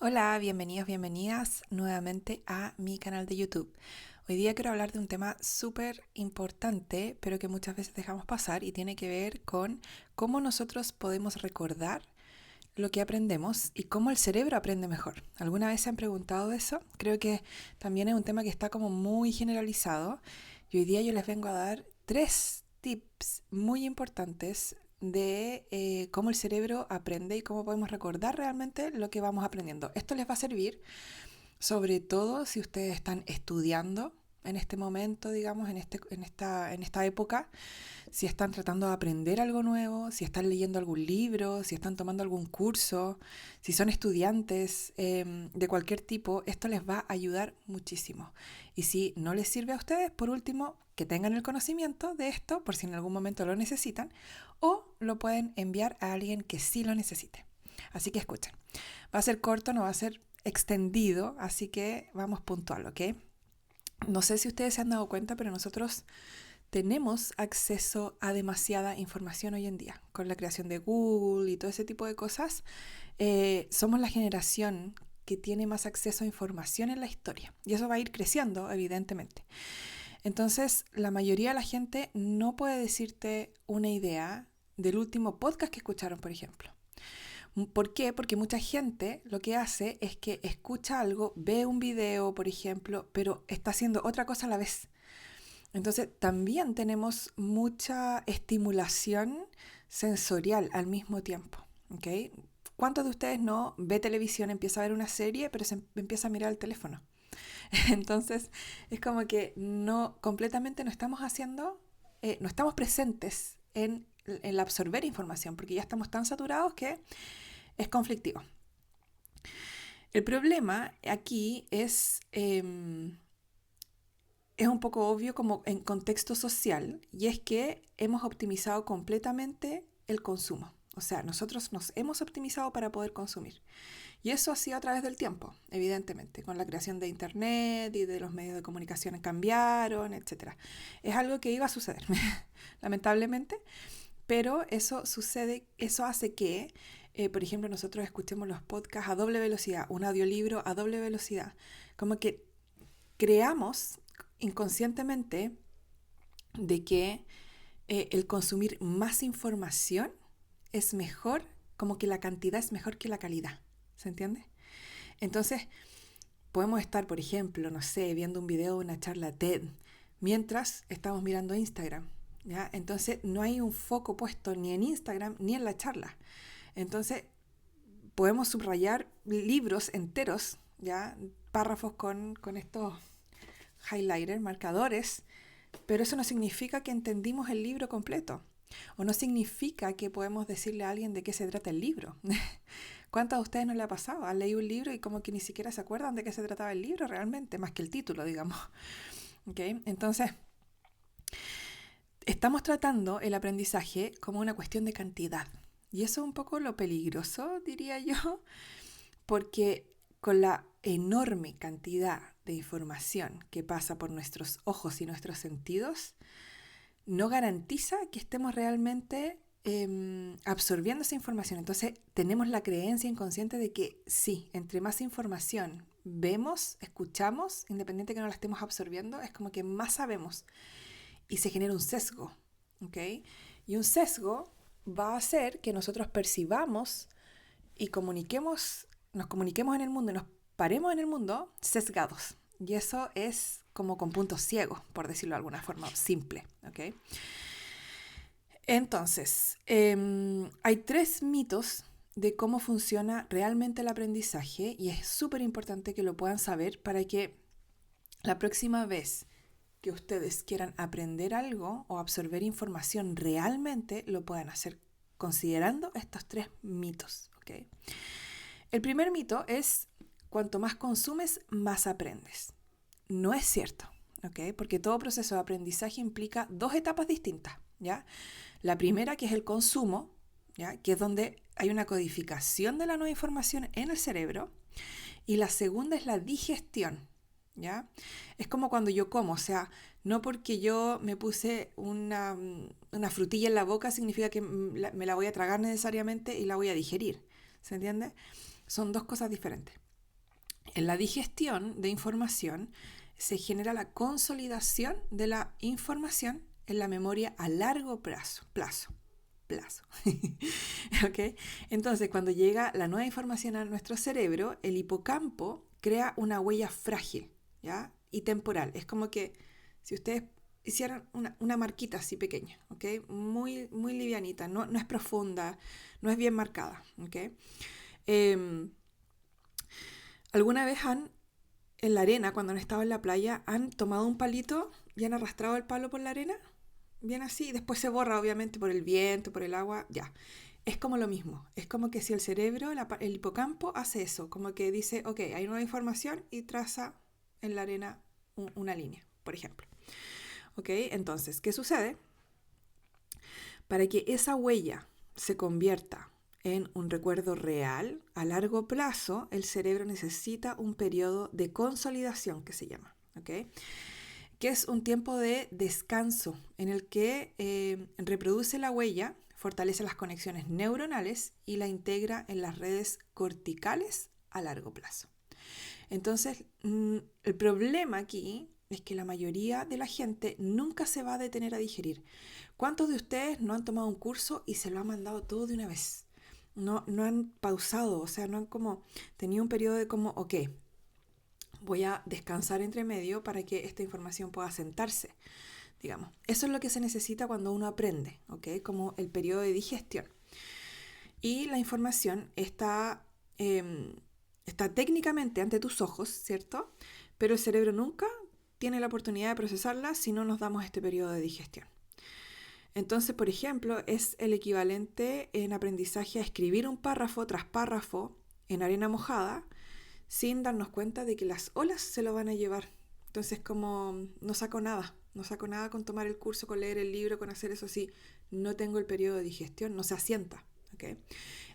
Hola, bienvenidos, bienvenidas nuevamente a mi canal de YouTube. Hoy día quiero hablar de un tema súper importante, pero que muchas veces dejamos pasar y tiene que ver con cómo nosotros podemos recordar lo que aprendemos y cómo el cerebro aprende mejor. ¿Alguna vez se han preguntado eso? Creo que también es un tema que está como muy generalizado y hoy día yo les vengo a dar 3 tips muy importantes de cómo el cerebro aprende y cómo podemos recordar realmente lo que vamos aprendiendo. Esto les va a servir sobre todo si ustedes están estudiando en este momento, digamos, en esta época, si están tratando de aprender algo nuevo, si están leyendo algún libro, si están tomando algún curso, si son estudiantes de cualquier tipo, esto les va a ayudar muchísimo. Y si no les sirve a ustedes, por último, que tengan el conocimiento de esto por si en algún momento lo necesitan o lo pueden enviar a alguien que sí lo necesite. Así que escuchen, va a ser corto, no va a ser extendido, así que vamos puntual, ¿ok? No sé si ustedes se han dado cuenta, pero nosotros tenemos acceso a demasiada información hoy en día. Con la creación de Google y todo ese tipo de cosas, somos la generación que tiene más acceso a información en la historia. Y eso va a ir creciendo, evidentemente. Entonces, la mayoría de la gente no puede decirte una idea del último podcast que escucharon, por ejemplo. ¿Por qué? Porque mucha gente lo que hace es que escucha algo, ve un video, por ejemplo, pero está haciendo otra cosa a la vez. Entonces, también tenemos mucha estimulación sensorial al mismo tiempo, ¿ok? ¿Cuántos de ustedes no ve televisión, empieza a ver una serie, pero se empieza a mirar el teléfono? Entonces, es como que no, completamente no estamos haciendo, no estamos presentes en el absorber información, porque ya estamos tan saturados que es conflictivo. El problema aquí es un poco obvio como en contexto social, y es que hemos optimizado completamente el consumo. O sea, nosotros nos hemos optimizado para poder consumir. Y eso ha sido a través del tiempo, evidentemente, con la creación de Internet y de los medios de comunicación cambiaron, etcétera. Es algo que iba a suceder, lamentablemente, pero eso sucede, eso hace que, por ejemplo, nosotros escuchemos los podcasts a doble velocidad, un audiolibro a doble velocidad. Como que creamos inconscientemente de que el consumir más información es mejor, como que la cantidad es mejor que la calidad. ¿Se entiende? Entonces, podemos estar, por ejemplo, no sé, viendo un video de una charla TED mientras estamos mirando Instagram. ¿Ya? Entonces, no hay un foco puesto ni en Instagram ni en la charla. Entonces, podemos subrayar libros enteros, ¿ya? Párrafos con estos highlighters, marcadores, pero eso no significa que entendimos el libro completo. O no significa que podemos decirle a alguien de qué se trata el libro. ¿Cuántos de ustedes no le ha pasado? Han leído un libro y como que ni siquiera se acuerdan de qué se trataba el libro realmente, más que el título, digamos. ¿Okay? Entonces, estamos tratando el aprendizaje como una cuestión de cantidad. Y eso es un poco lo peligroso, diría yo, porque con la enorme cantidad de información que pasa por nuestros ojos y nuestros sentidos, no garantiza que estemos realmente absorbiendo esa información. Entonces tenemos la creencia inconsciente de que sí, entre más información vemos, escuchamos, independiente que no la estemos absorbiendo, es como que más sabemos y se genera un sesgo, ¿ok? Y un sesgo va a hacer que nosotros percibamos y nos comuniquemos en el mundo y nos paremos en el mundo sesgados. Y eso es como con puntos ciegos, por decirlo de alguna forma simple, ¿ok? Entonces, hay 3 mitos de cómo funciona realmente el aprendizaje y es súper importante que lo puedan saber para que la próxima vez que ustedes quieran aprender algo o absorber información realmente lo puedan hacer considerando estos 3 mitos, ¿ok? El primer mito es cuanto más consumes, más aprendes. No es cierto, ¿ok? Porque todo proceso de aprendizaje implica 2 etapas distintas, ¿ya? La primera, que es el consumo, ¿ya? Que es donde hay una codificación de la nueva información en el cerebro. Y la segunda es la digestión, ¿ya? Es como cuando yo como, o sea, no porque yo me puse una frutilla en la boca significa que me la voy a tragar necesariamente y la voy a digerir, ¿se entiende? Son 2 cosas diferentes. En la digestión de información se genera la consolidación de la información en la memoria a largo plazo. ¿Okay? Entonces, cuando llega la nueva información a nuestro cerebro, el hipocampo crea una huella frágil, ¿ya? Y temporal. Es como que si ustedes hicieran una marquita así pequeña, ¿okay? Muy, muy livianita, no es profunda, no es bien marcada, ¿okay? ¿Alguna vez en la arena, cuando han estado en la playa, han tomado un palito y han arrastrado el palo por la arena? Bien así, y después se borra obviamente por el viento, por el agua, ya. Es como lo mismo, es como que si el cerebro, el hipocampo hace eso, como que dice, ok, hay nueva información y traza en la arena una línea, por ejemplo. Ok, entonces, ¿qué sucede? Para que esa huella se convierta en un recuerdo real, a largo plazo, el cerebro necesita un periodo de consolidación que se llama, ¿ok? Que es un tiempo de descanso en el que reproduce la huella, fortalece las conexiones neuronales y la integra en las redes corticales a largo plazo. Entonces, el problema aquí es que la mayoría de la gente nunca se va a detener a digerir. ¿Cuántos de ustedes no han tomado un curso y se lo han mandado todo de una vez? No han pausado, o sea, no han como tenido un periodo de como, ok, voy a descansar entre medio para que esta información pueda sentarse, digamos. Eso es lo que se necesita cuando uno aprende, ¿ok? Como el periodo de digestión. Y la información está técnicamente ante tus ojos, ¿cierto? Pero el cerebro nunca tiene la oportunidad de procesarla si no nos damos este periodo de digestión. Entonces, por ejemplo, es el equivalente en aprendizaje a escribir un párrafo tras párrafo en arena mojada sin darnos cuenta de que las olas se lo van a llevar. Entonces, como no saco nada con tomar el curso, con leer el libro, con hacer eso, sí, no tengo el periodo de digestión, no se asienta. ¿Okay?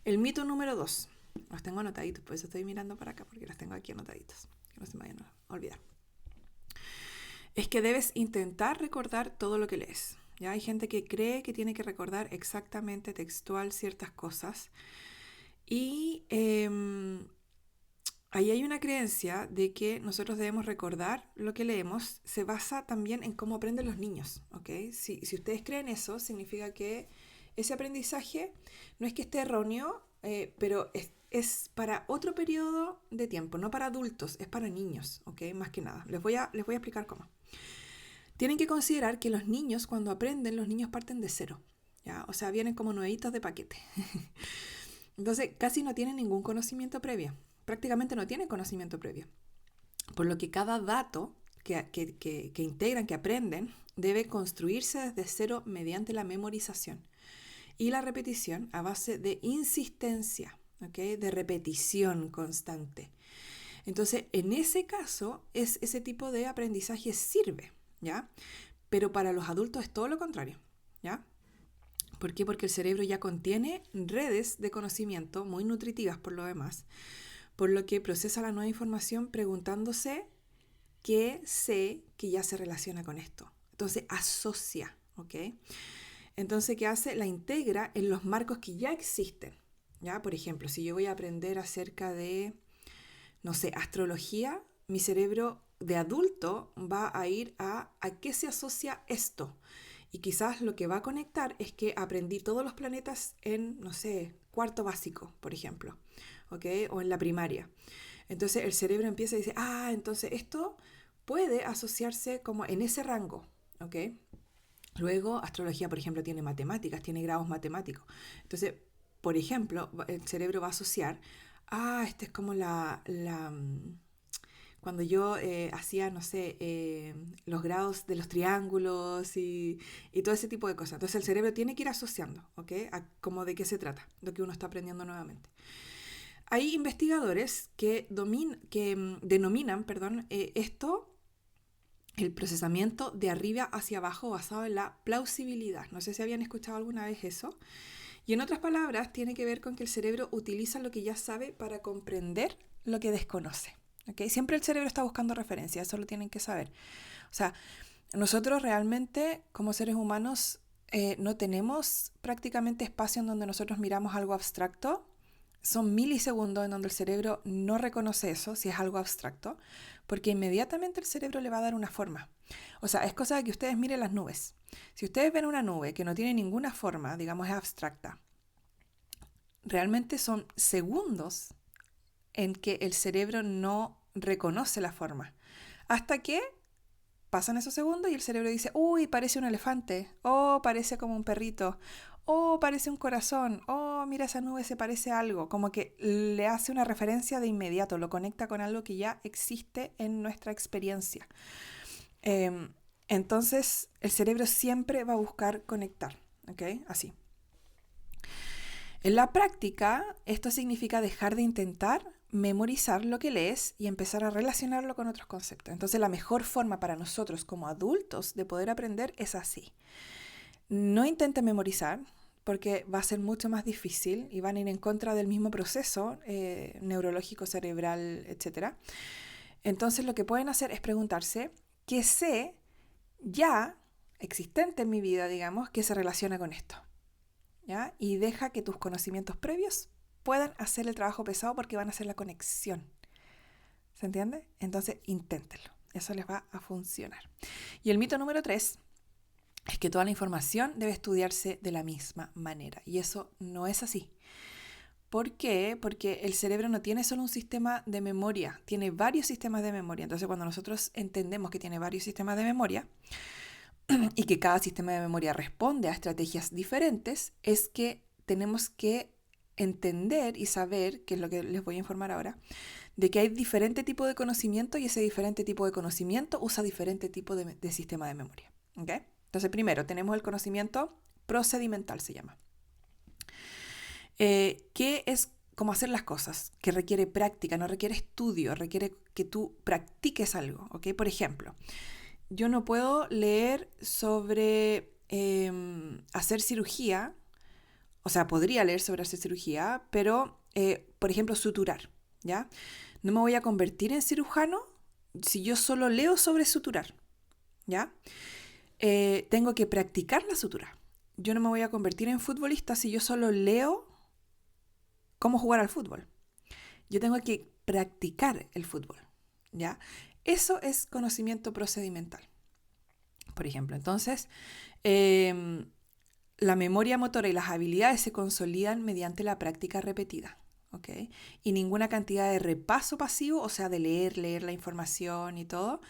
El mito número 2, los tengo anotaditos, por eso estoy mirando para acá, porque los tengo aquí anotaditos, que no se me vayan a olvidar. Es que debes intentar recordar todo lo que lees. ¿Ya? Hay gente que cree que tiene que recordar exactamente textual ciertas cosas y ahí hay una creencia de que nosotros debemos recordar lo que leemos, se basa también en cómo aprenden los niños, ¿ok? Si ustedes creen eso, significa que ese aprendizaje no es que esté erróneo, pero es para otro periodo de tiempo, no para adultos, es para niños, ¿ok? Más que nada. Les voy a explicar cómo. Tienen que considerar que los niños, cuando aprenden, los niños parten de cero, ¿ya? O sea, vienen como nuevitos de paquete. Entonces, casi no tienen ningún conocimiento previo. Prácticamente no tienen conocimiento previo. Por lo que cada dato que integran, que aprenden, debe construirse desde cero mediante la memorización y la repetición a base de insistencia, ¿okay? De repetición constante. Entonces, en ese caso, ese tipo de aprendizaje sirve, ¿ya? Pero para los adultos es todo lo contrario, ¿ya? ¿Por qué? Porque el cerebro ya contiene redes de conocimiento muy nutritivas por lo demás, por lo que procesa la nueva información preguntándose qué sé que ya se relaciona con esto. Entonces asocia, ¿ok? Entonces, ¿qué hace? La integra en los marcos que ya existen, ¿ya? Por ejemplo, si yo voy a aprender acerca de, no sé, astrología, mi cerebro de adulto va a ir a qué se asocia esto. Y quizás lo que va a conectar es que aprendí todos los planetas en, no sé, cuarto básico, por ejemplo, ¿ok? O en la primaria. Entonces el cerebro empieza a decir, entonces esto puede asociarse como en ese rango, ¿ok? Luego, astrología, por ejemplo, tiene matemáticas, tiene grados matemáticos. Entonces, por ejemplo, el cerebro va a asociar, esta es como cuando yo hacía, no sé, los grados de los triángulos y todo ese tipo de cosas. Entonces el cerebro tiene que ir asociando, ¿ok? A como de qué se trata, lo que uno está aprendiendo nuevamente. Hay investigadores que denominan esto el procesamiento de arriba hacia abajo basado en la plausibilidad. No sé si habían escuchado alguna vez eso. Y en otras palabras, tiene que ver con que el cerebro utiliza lo que ya sabe para comprender lo que desconoce. ¿Okay? Siempre el cerebro está buscando referencias, eso lo tienen que saber. O sea, nosotros realmente como seres humanos no tenemos prácticamente espacio en donde nosotros miramos algo abstracto son milisegundos en donde el cerebro no reconoce eso, si es algo abstracto, porque inmediatamente el cerebro le va a dar una forma. O sea, es cosa de que ustedes miren las nubes. Si ustedes ven una nube que no tiene ninguna forma, digamos es abstracta, realmente son segundos en que el cerebro no reconoce la forma. Hasta que pasan esos segundos y el cerebro dice, uy, parece un elefante, o parece como un perrito, o parece un corazón, o mira esa nube se parece a algo, como que le hace una referencia de inmediato, lo conecta con algo que ya existe en nuestra experiencia. Eh, entonces el cerebro siempre va a buscar conectar, ¿ok? Así. En la práctica, esto significa dejar de intentar memorizar lo que lees y empezar a relacionarlo con otros conceptos. Entonces, la mejor forma para nosotros como adultos de poder aprender es así. No intenten memorizar porque va a ser mucho más difícil y van a ir en contra del mismo proceso neurológico, cerebral, etc. Entonces, lo que pueden hacer es preguntarse qué sé ya existente en mi vida, digamos, que se relaciona con esto. ¿Ya? Y deja que tus conocimientos previos puedan hacer el trabajo pesado porque van a hacer la conexión. ¿Se entiende? Entonces, inténtenlo. Eso les va a funcionar. Y el mito número 3 es que toda la información debe estudiarse de la misma manera. Y eso no es así. ¿Por qué? Porque el cerebro no tiene solo un sistema de memoria, tiene varios sistemas de memoria. Entonces, cuando nosotros entendemos que tiene varios sistemas de memoria, y que cada sistema de memoria responde a estrategias diferentes, es que tenemos que entender y saber, que es lo que les voy a informar ahora, de que hay diferente tipo de conocimiento y ese diferente tipo de conocimiento usa diferente tipo de sistema de memoria. ¿Okay? Entonces, primero tenemos el conocimiento procedimental, se llama, que es como hacer las cosas, que requiere práctica, no requiere estudio, requiere que tú practiques algo. ¿Okay? Por ejemplo, yo no puedo leer sobre hacer cirugía, o sea, podría leer sobre hacer cirugía, pero, por ejemplo, suturar, ¿ya? No me voy a convertir en cirujano si yo solo leo sobre suturar, ¿ya? Tengo que practicar la sutura. Yo no me voy a convertir en futbolista si yo solo leo cómo jugar al fútbol. Yo tengo que practicar el fútbol, ¿ya? Eso es conocimiento procedimental. Por ejemplo, entonces, la memoria motora y las habilidades se consolidan mediante la práctica repetida, ¿ok? Y ninguna cantidad de repaso pasivo, o sea, de leer la información y todo,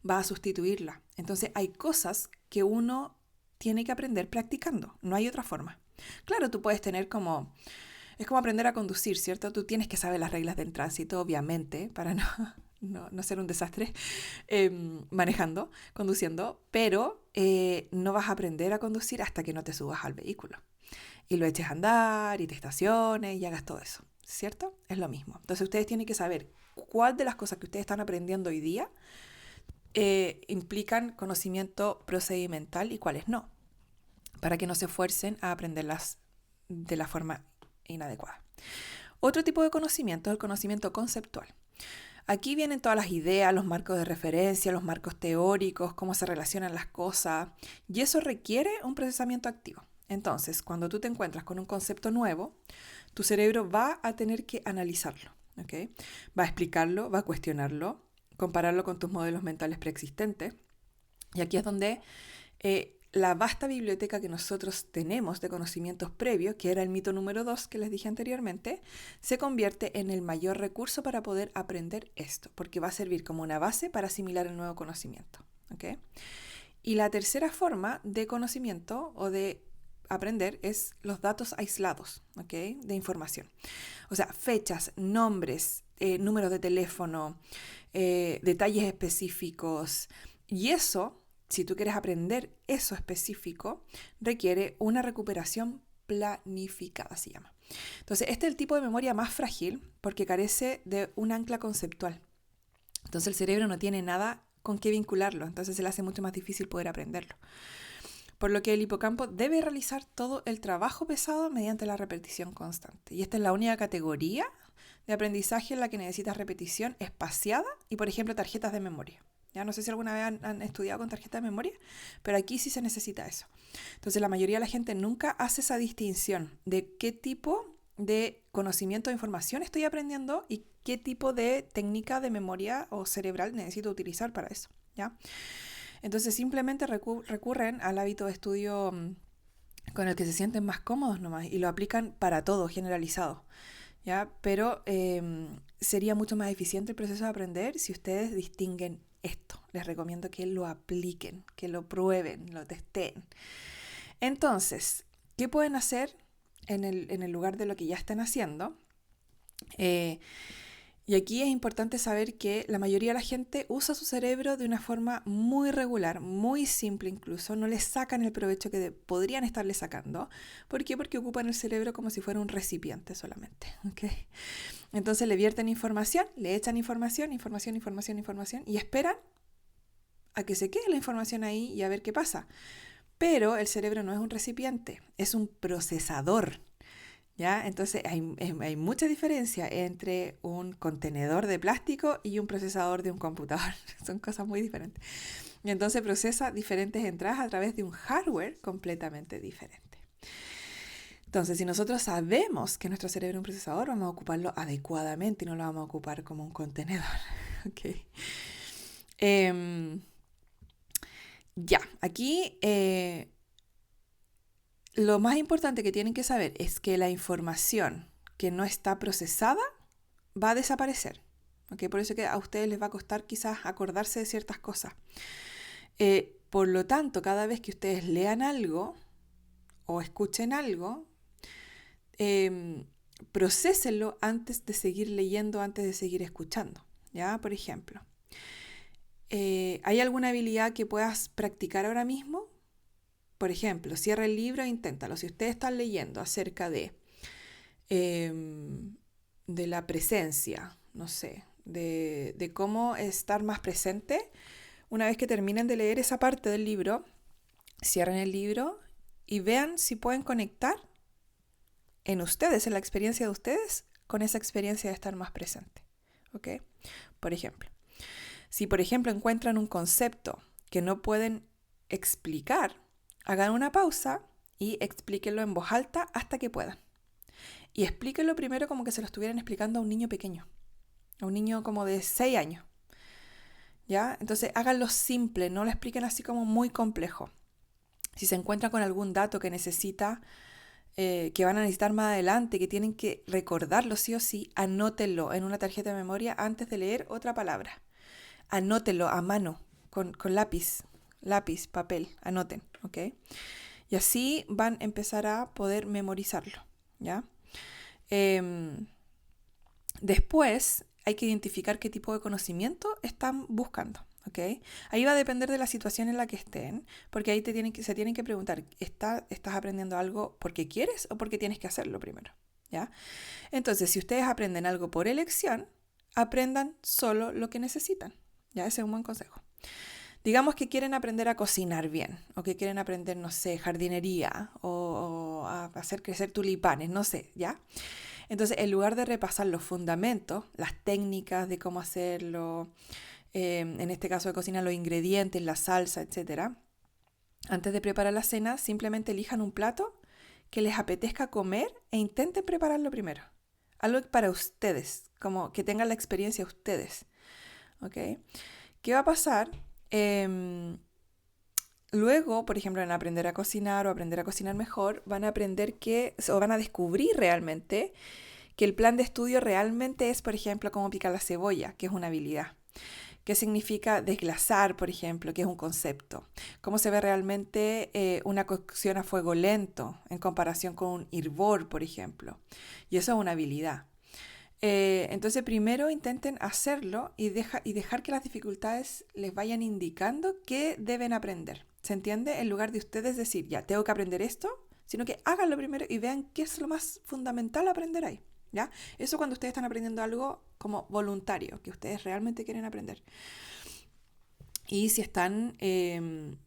va a sustituirla. Entonces, hay cosas que uno tiene que aprender practicando, no hay otra forma. Claro, tú puedes tener como... Es como aprender a conducir, ¿cierto? Tú tienes que saber las reglas del tránsito, obviamente, para no ser un desastre manejando, conduciendo, pero no vas a aprender a conducir hasta que no te subas al vehículo y lo eches a andar y te estaciones y hagas todo eso, ¿cierto? Es lo mismo. Entonces ustedes tienen que saber cuál de las cosas que ustedes están aprendiendo hoy día implican conocimiento procedimental y cuáles no, para que no se esfuercen a aprenderlas de la forma inadecuada. Otro tipo de conocimiento es el conocimiento conceptual. Aquí vienen todas las ideas, los marcos de referencia, los marcos teóricos, cómo se relacionan las cosas, y eso requiere un procesamiento activo. Entonces, cuando tú te encuentras con un concepto nuevo, tu cerebro va a tener que analizarlo, ¿ok? Va a explicarlo, va a cuestionarlo, compararlo con tus modelos mentales preexistentes, y aquí es donde la vasta biblioteca que nosotros tenemos de conocimientos previos, que era el mito número 2 que les dije anteriormente, se convierte en el mayor recurso para poder aprender esto, porque va a servir como una base para asimilar el nuevo conocimiento. ¿Okay? Y la tercera forma de conocimiento o de aprender es los datos aislados, ¿okay? De información. O sea, fechas, nombres, números de teléfono, detalles específicos, y eso, si tú quieres aprender eso específico, requiere una recuperación planificada, se llama. Entonces, este es el tipo de memoria más frágil porque carece de un ancla conceptual. Entonces, el cerebro no tiene nada con qué vincularlo, entonces se le hace mucho más difícil poder aprenderlo. Por lo que el hipocampo debe realizar todo el trabajo pesado mediante la repetición constante. Y esta es la única categoría de aprendizaje en la que necesitas repetición espaciada y, por ejemplo, tarjetas de memoria. Ya no sé si alguna vez han estudiado con tarjeta de memoria, pero aquí sí se necesita eso. Entonces la mayoría de la gente nunca hace esa distinción de qué tipo de conocimiento de información estoy aprendiendo y qué tipo de técnica de memoria o cerebral necesito utilizar para eso, ¿ya? Entonces simplemente recurren al hábito de estudio con el que se sienten más cómodos nomás y lo aplican para todo, generalizado, ¿ya? Pero sería mucho más eficiente el proceso de aprender si ustedes distinguen esto. Les recomiendo que lo apliquen, que lo prueben, lo testeen. Entonces, ¿qué pueden hacer en el lugar de lo que ya están haciendo? Y aquí es importante saber que la mayoría de la gente usa su cerebro de una forma muy regular, muy simple incluso, no le sacan el provecho que podrían estarle sacando. ¿Por qué? Porque ocupan el cerebro como si fuera un recipiente solamente, ¿okay? Entonces le vierten información, le echan información y esperan a que se quede la información ahí y a ver qué pasa. Pero el cerebro no es un recipiente, es un procesador. ¿Ya? Entonces hay mucha diferencia entre un contenedor de plástico y un procesador de un computador. Son cosas muy diferentes. Y entonces procesa diferentes entradas a través de un hardware completamente diferente. Entonces, si nosotros sabemos que nuestro cerebro es un procesador, vamos a ocuparlo adecuadamente y no lo vamos a ocupar como un contenedor. Okay. Ya, aquí lo más importante que tienen que saber es que la información que no está procesada va a desaparecer. ¿Okay? Por eso que a ustedes les va a costar quizás acordarse de ciertas cosas. Por lo tanto, cada vez que ustedes lean algo o escuchen algo, prosésenlo antes de seguir leyendo, antes de seguir escuchando. ¿Ya? Por ejemplo, ¿hay alguna habilidad que puedas practicar ahora mismo? Por ejemplo, cierra el libro e inténtalo. Si ustedes están leyendo acerca de la presencia, no sé, de cómo estar más presente, una vez que terminen de leer esa parte del libro, cierren el libro y vean si pueden conectar en ustedes, en la experiencia de ustedes, con esa experiencia de estar más presente. ¿Ok? Por ejemplo, si por ejemplo encuentran un concepto que no pueden explicar, hagan una pausa y explíquenlo en voz alta hasta que puedan. Y explíquenlo primero como que se lo estuvieran explicando a un niño pequeño, a un niño como de 6 años. ¿Ya? Entonces háganlo simple, no lo expliquen así como muy complejo. Si se encuentran con algún dato que necesita, que van a necesitar más adelante, que tienen que recordarlo sí o sí, anótenlo en una tarjeta de memoria antes de leer otra palabra. Anótenlo a mano, con lápiz, papel, anoten, ¿ok? Y así van a empezar a poder memorizarlo, ¿ya? Después hay que identificar qué tipo de conocimiento están buscando, ¿ok? Ahí va a depender de la situación en la que estén, porque ahí se tienen que preguntar, ¿estás aprendiendo algo porque quieres o porque tienes que hacerlo primero? ¿Ya? Entonces, si ustedes aprenden algo por elección, aprendan solo lo que necesitan, ¿ya? Ese es un buen consejo. Digamos que quieren aprender a cocinar bien, o que quieren aprender, no sé, jardinería, o a hacer crecer tulipanes, no sé, ¿ya? Entonces, en lugar de repasar los fundamentos, las técnicas de cómo hacerlo, en este caso de cocina, los ingredientes, la salsa, etc., antes de preparar la cena, simplemente elijan un plato que les apetezca comer e intenten prepararlo primero. Algo para ustedes, como que tengan la experiencia ustedes. ¿Ok? ¿Qué va a pasar? Luego, por ejemplo, en aprender a cocinar o aprender a cocinar mejor, van a aprender o van a descubrir realmente que el plan de estudio realmente es, por ejemplo, cómo picar la cebolla, que es una habilidad. ¿Qué significa desglasar, por ejemplo, que es un concepto? ¿Cómo se ve realmente una cocción a fuego lento en comparación con un hervor, por ejemplo? Y eso es una habilidad. Entonces, primero intenten hacerlo y dejar que las dificultades les vayan indicando qué deben aprender. ¿Se entiende? En lugar de ustedes decir, ya, tengo que aprender esto, sino que háganlo primero y vean qué es lo más fundamental aprender ahí. ¿Ya? Eso cuando ustedes están aprendiendo algo como voluntario, que ustedes realmente quieren aprender. Y si están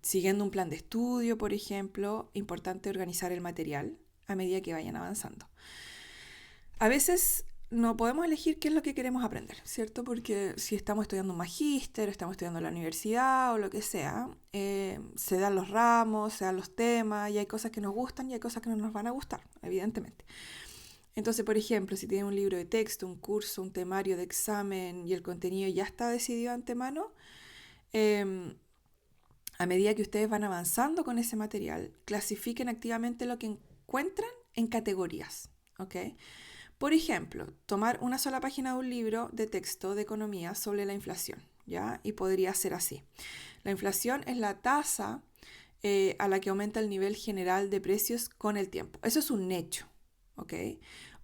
siguiendo un plan de estudio, por ejemplo, importante organizar el material a medida que vayan avanzando. A veces no podemos elegir qué es lo que queremos aprender, ¿cierto? Porque si estamos estudiando un magíster, estamos estudiando en la universidad o lo que sea, se dan los ramos, se dan los temas y hay cosas que nos gustan y hay cosas que no nos van a gustar, evidentemente. Entonces, por ejemplo, si tienen un libro de texto, un curso, un temario de examen y el contenido ya está decidido de antemano, em, a medida que ustedes van avanzando con ese material, clasifiquen activamente lo que encuentran en categorías, ¿ok? Por ejemplo, tomar una sola página de un libro de texto de economía sobre la inflación, ¿ya? Y podría ser así. La inflación es la tasa a la que aumenta el nivel general de precios con el tiempo. Eso es un hecho, ¿ok?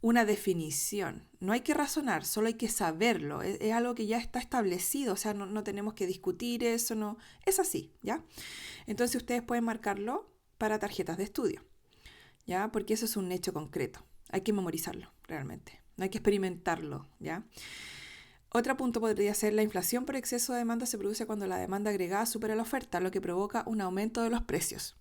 Una definición. No hay que razonar, solo hay que saberlo. Es algo que ya está establecido, o sea, no tenemos que discutir eso, no. Es así, ¿ya? Entonces ustedes pueden marcarlo para tarjetas de estudio, ¿ya? Porque eso es un hecho concreto. Hay que memorizarlo, realmente. No hay que experimentarlo, ¿ya? Otro punto podría ser la inflación por exceso de demanda se produce cuando la demanda agregada supera la oferta, lo que provoca un aumento de los precios.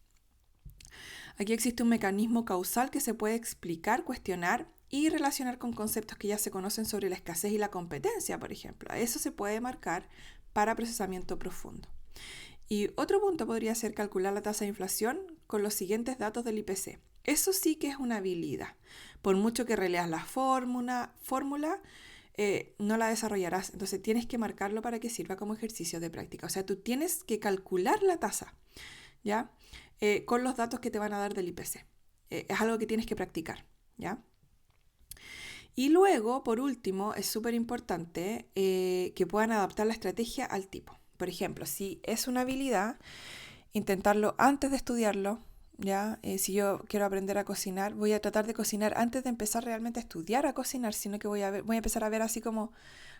Aquí existe un mecanismo causal que se puede explicar, cuestionar y relacionar con conceptos que ya se conocen sobre la escasez y la competencia, por ejemplo. Eso se puede marcar para procesamiento profundo. Y otro punto podría ser calcular la tasa de inflación con los siguientes datos del IPC. Eso sí que es una habilidad. Por mucho que releas la fórmula, no la desarrollarás. Entonces tienes que marcarlo para que sirva como ejercicio de práctica. O sea, tú tienes que calcular la tasa, ¿ya? Con los datos que te van a dar del IPC. Es algo que tienes que practicar, ¿ya? Y luego, por último, es súper importante que puedan adaptar la estrategia al tipo. Por ejemplo, si es una habilidad, intentarlo antes de estudiarlo, ¿ya? Si yo quiero aprender a cocinar, voy a tratar de cocinar antes de empezar realmente a estudiar a cocinar, sino que voy a empezar a ver así como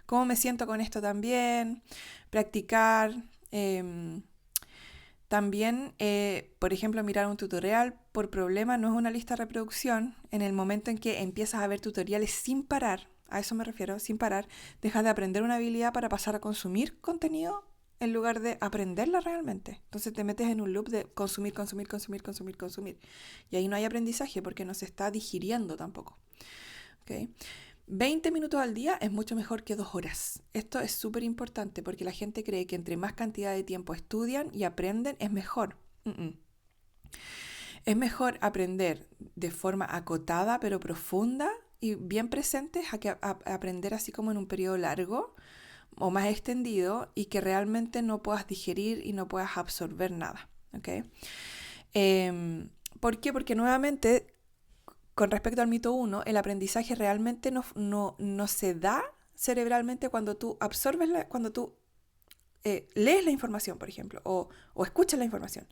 cómo me siento con esto también, practicar. También, por ejemplo, mirar un tutorial por problema no es una lista de reproducción. En el momento en que empiezas a ver tutoriales sin parar, a eso me refiero, sin parar, dejas de aprender una habilidad para pasar a consumir contenido en lugar de aprenderla realmente. Entonces te metes en un loop de consumir, consumir, consumir, consumir, consumir. Y ahí no hay aprendizaje porque no se está digiriendo tampoco. ¿Okay? 20 minutos al día es mucho mejor que 2 horas. Esto es súper importante porque la gente cree que entre más cantidad de tiempo estudian y aprenden es mejor. Es mejor aprender de forma acotada pero profunda y bien presentes a que aprender así como en un periodo largo o más extendido y que realmente no puedas digerir y no puedas absorber nada. ¿Okay? ¿Por qué? Porque nuevamente, con respecto al mito 1, el aprendizaje realmente no se da cerebralmente cuando tú absorbes, cuando tú lees la información, por ejemplo, o escuchas la información.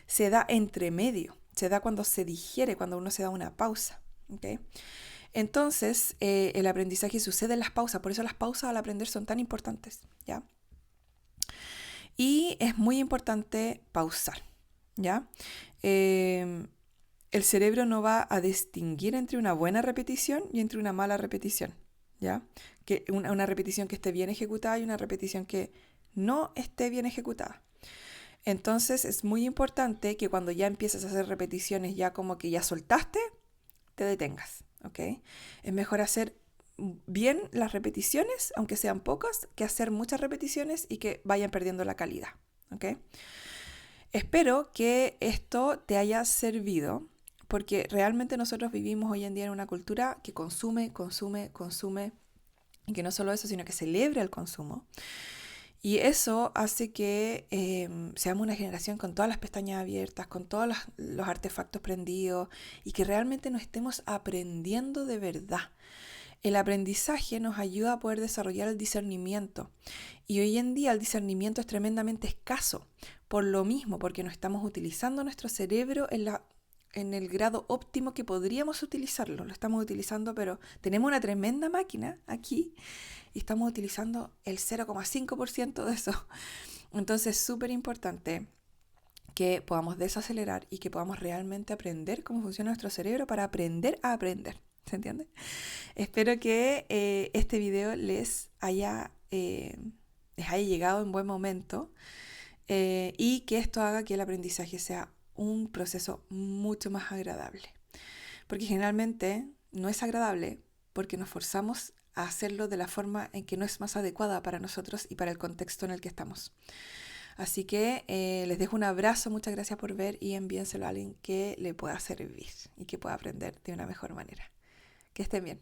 Se da entre medio, se da cuando se digiere, cuando uno se da una pausa. ¿Okay? Entonces, el aprendizaje sucede en las pausas, por eso las pausas al aprender son tan importantes, ¿ya? Y es muy importante pausar, ¿ya? El cerebro no va a distinguir entre una buena repetición y entre una mala repetición, ¿ya? Que una repetición que esté bien ejecutada y una repetición que no esté bien ejecutada. Entonces es muy importante que cuando ya empieces a hacer repeticiones ya como que ya soltaste, te detengas, ¿ok? Es mejor hacer bien las repeticiones, aunque sean pocas, que hacer muchas repeticiones y que vayan perdiendo la calidad, ¿ok? Espero que esto te haya servido, porque realmente nosotros vivimos hoy en día en una cultura que consume, consume, consume, y que no solo eso, sino que celebra el consumo. Y eso hace que seamos una generación con todas las pestañas abiertas, con todos los artefactos prendidos y que realmente no estemos aprendiendo de verdad. El aprendizaje nos ayuda a poder desarrollar el discernimiento. Y hoy en día el discernimiento es tremendamente escaso. Por lo mismo, porque no estamos utilizando nuestro cerebro en el grado óptimo que podríamos utilizarlo. Lo estamos utilizando, pero tenemos una tremenda máquina aquí y estamos utilizando el 0,5% de eso. Entonces es súper importante que podamos desacelerar y que podamos realmente aprender cómo funciona nuestro cerebro para aprender a aprender. ¿Se entiende? Espero que este video les haya llegado en buen momento y que esto haga que el aprendizaje sea un proceso mucho más agradable. Porque generalmente no es agradable porque nos forzamos a hacerlo de la forma en que no es más adecuada para nosotros y para el contexto en el que estamos. Así que les dejo un abrazo, muchas gracias por ver y envíenselo a alguien que le pueda servir y que pueda aprender de una mejor manera. Que estén bien.